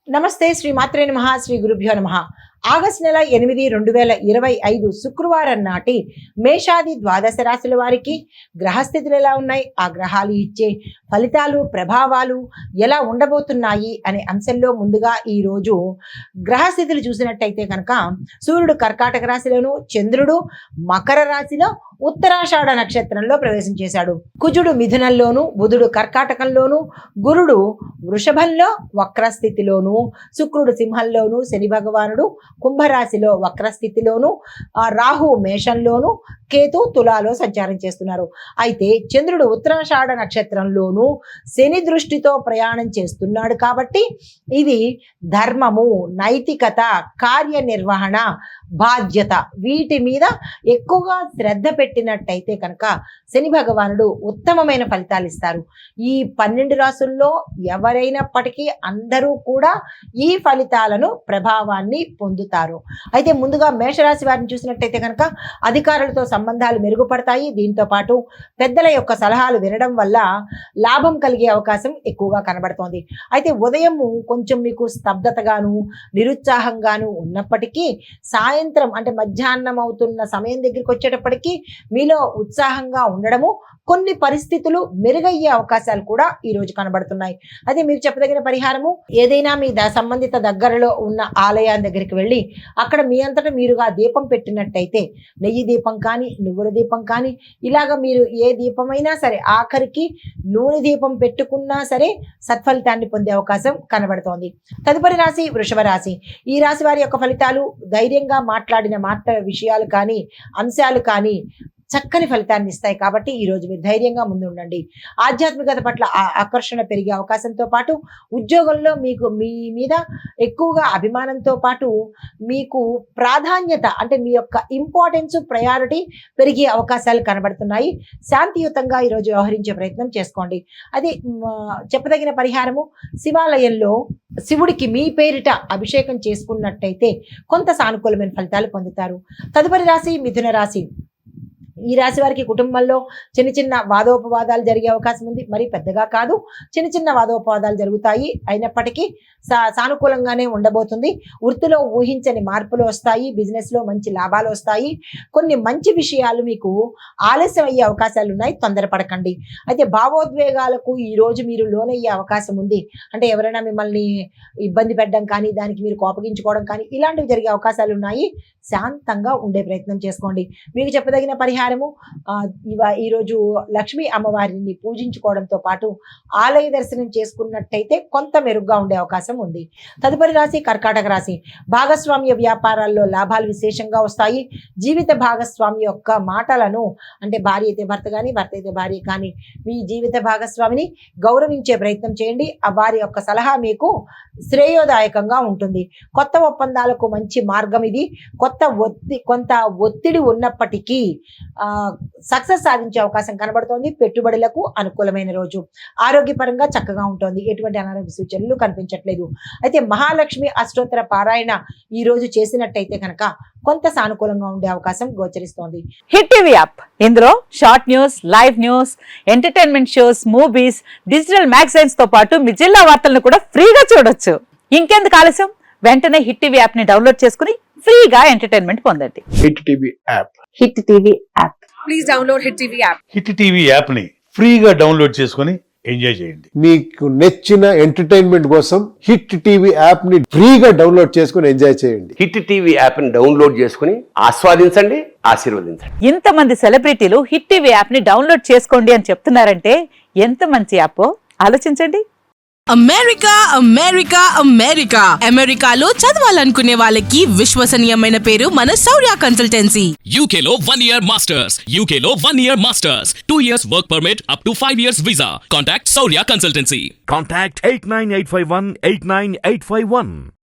నమస్తే శ్రీ మాత్రే నమః శ్రీ గురుభ్యో నమః. ఆగస్టు నెల 8, 2025 శుక్రవారం నాటి మేషాది ద్వాదశ రాశుల వారికి గ్రహస్థితులు ఎలా ఉన్నాయి, ఆ గ్రహాలు ఇచ్చే ఫలితాలు ప్రభావాలు ఎలా ఉండబోతున్నాయి అనే అంశంలో ముందుగా ఈరోజు గ్రహస్థితులు చూసినట్టయితే కనుక సూర్యుడు కర్కాటక రాశిలోను, చంద్రుడు మకర రాశిలో ఉత్తరాషాఢ నక్షత్రంలో ప్రవేశం చేశాడు. కుజుడు మిథునంలోను, బుధుడు కర్కాటకంలోను, గురుడు వృషభంలో వక్రస్థితిలోను, శుక్రుడు సింహంలోను, శని భగవానుడు కుంభరాశిలో వక్రస్థితిలోను, రాహు మేషంలోను, కేతు తులాలో సంచారం చేస్తున్నారు. అయితే చంద్రుడు ఉత్తరాషాఢ నక్షత్రంలోను శని దృష్టితో ప్రయాణం చేస్తున్నాడు కాబట్టి ఇది ధర్మము, నైతికత, కార్యనిర్వహణ, బాధ్యత వీటి మీద ఎక్కువగా శ్రద్ధ పెట్టినట్టయితే కనుక శని భగవానుడు ఉత్తమమైన ఫలితాలు ఇస్తారు. ఈ 12 రాసుల్లో ఎవరైనప్పటికీ అందరూ కూడా ఈ ఫలితాలను ప్రభావాన్ని పొందుతారు. అయితే ముందుగా మేషరాశి వారిని చూసినట్టయితే కనుక అధికారులతో సంబంధాలు మెరుగుపడతాయి. దీంతో పాటు పెద్దల యొక్క సలహాలు వినడం వల్ల లాభం కలిగే అవకాశం ఎక్కువగా కనబడుతోంది. అయితే ఉదయం కొంచెం మీకు స్తబ్దతగాను నిరుత్సాహంగాను ఉన్నప్పటికీ సాయంత్రం అంటే మధ్యాహ్నం అవుతున్న సమయం దగ్గరికి వచ్చేటప్పటికీ మీలో ఉత్సాహంగా ఉండడము, కొన్ని పరిస్థితులు మెరుగయ్యే అవకాశాలు కూడా ఈ రోజు కనబడుతున్నాయి. అదే మీరు చెప్పదగిన పరిహారము, ఏదైనా మీ సంబంధిత దగ్గరలో ఉన్న ఆలయాన్ని దగ్గరికి వెళ్ళి అక్కడ మీ అంతటా మీరుగా దీపం పెట్టినట్టయితే, నెయ్యి దీపం కానీ నువ్వుల దీపం కానీ ఇలాగ మీరు ఏ దీపమైనా సరే, ఆఖరికి నూనె దీపం పెట్టుకున్నా సరే సత్ఫలితాన్ని పొందే అవకాశం కనబడుతోంది. తదుపరి రాశి వృషభ రాశి. ఈ రాశి వారి యొక్క ఫలితాలు ధైర్యంగా మాట్లాడిన విషయాలు కానీ అంశాలు కానీ చక్కని ఫలితాన్ని ఇస్తాయి. కాబట్టి ఈరోజు మీరు ధైర్యంగా ముందు ఉండండి. ఆధ్యాత్మికత పట్ల ఆకర్షణ పెరిగే అవకాశంతో పాటు ఉద్యోగంలో మీకు మీ మీద ఎక్కువగా అభిమానంతో పాటు మీకు ప్రాధాన్యత అంటే మీ యొక్క ఇంపార్టెన్స్, ప్రయారిటీ పెరిగే అవకాశాలు కనబడుతున్నాయి. శాంతియుతంగా ఈరోజు వ్యవహరించే ప్రయత్నం చేసుకోండి. అది చెప్పదగిన పరిహారము, శివాలయంలో శివుడికి మీ పేరిట అభిషేకం చేసుకున్నట్టయితే కొంత సానుకూలమైన ఫలితాలు పొందుతారు. తదుపరి రాశి మిథున రాశి. ఈ రాశి వారికి కుటుంబంలో చిన్న చిన్న వాదోపవాదాలు జరిగే అవకాశం ఉంది. మరి పెద్దగా కాదు, చిన్న చిన్న వాదోపవాదాలు జరుగుతాయి. అయినప్పటికీ సానుకూలంగానే ఉండబోతుంది. వృత్తిలో ఊహించని మార్పులు వస్తాయి. బిజినెస్లో మంచి లాభాలు వస్తాయి. కొన్ని మంచి విషయాలు మీకు ఆలస్యం అయ్యే అవకాశాలు ఉన్నాయి. తొందరపడకండి. అయితే భావోద్వేగాలకు ఈరోజు మీరు లోనయ్యే అవకాశం ఉంది. అంటే ఎవరైనా మిమ్మల్ని ఇబ్బంది పెట్టడం కానీ, దానికి మీరు కోపగించుకోవడం కానీ ఇలాంటివి జరిగే అవకాశాలు ఉన్నాయి. శాంతంగా ఉండే ప్రయత్నం చేసుకోండి. మీకు చెప్పదగిన పరిహారము, ఈరోజు లక్ష్మీ అమ్మవారిని పూజించుకోవడంతో పాటు ఆలయ దర్శనం చేసుకున్నట్టయితే కొంత మెరుగ్గా ఉండే అవకాశం ఉంది. తదుపరి రాశి కర్కాటక రాశి. భాగస్వామ్య వ్యాపారాల్లో లాభాలు విశేషంగా వస్తాయి. జీవిత భాగస్వామి యొక్క మాటలను, అంటే భార్య అయితే భర్త కానీ, భర్త అయితే భార్య కానీ, మీ జీవిత భాగస్వామిని గౌరవించే ప్రయత్నం చేయండి. ఆ వారి యొక్క సలహా మీకు శ్రేయోదాయకంగా ఉంటుంది. కొత్త ఒప్పందాలకు మంచి మార్గం ఇది. కొంత ఒత్తిడి ఉన్నప్పటికీ సక్సెస్ సాధించే అవకాశం కనబడుతోంది. పెట్టుబడులకు అనుకూలమైన రోజు. ఆరోగ్యపరంగా చక్కగా ఉంటుంది. ఎటువంటి అనారోగ్య సూచనలు కనిపించట్లేదు. అయితే మహాలక్ష్మి అష్టోత్తర పారాయణ ఈ రోజు చేసినట్టయితే కనుక కొంత సానుకూలంగా ఉండే అవకాశం గోచరిస్తోంది. హిట్ టీవీ యాప్, ఇందులో short news, live news, entertainment shows, movies, digital magazines తో పాటు మీ జిల్లా వార్తలను కూడా ఫ్రీగా చూడొచ్చు. ఇంకెందుకు ఆలస్యం, వెంటనే హిట్ టీవీ యాప్ ని డౌన్లోడ్ చేసుకుని ఫ్రీగా ఎంటర్టైన్మెంట్ పొందండి. Hit TV app. Hit TV app. Please download hit TV app. Hit TV app ని ఫ్రీగా డౌన్లోడ్ చేసుకుని ఎంజాయ్ చేయండి. మీకు నచ్చిన ఎంటర్టైన్మెంట్ కోసం హిట్ టీవీ యాప్ ని ఫ్రీగా డౌన్లోడ్ చేసుకుని ఎంజాయ్ చేయండి. హిట్ టీవీ యాప్ ని డౌన్లోడ్ చేసుకుని ఆస్వాదించండి, ఆశీర్వదించండి. ఇంతమంది సెలబ్రిటీలు హిట్ టీవీ యాప్ ని డౌన్లోడ్ చేసుకోండి అని చెప్తున్నారంటే ఎంత మంచి యాప్ ఆలోచించండి. అమెరికా అమెరికా అమెరికా అమెరికాలో చదవాలనుకునే వాళ్ళకి విశ్వసనీయమైన పేరు మన శౌర్య కన్సల్టెన్సీ. UK లో 1 year masters. UK లో 1 year masters. 2 years work permit up to 5 years visa. Contact Saurya Consultancy. Contact 89851 89851.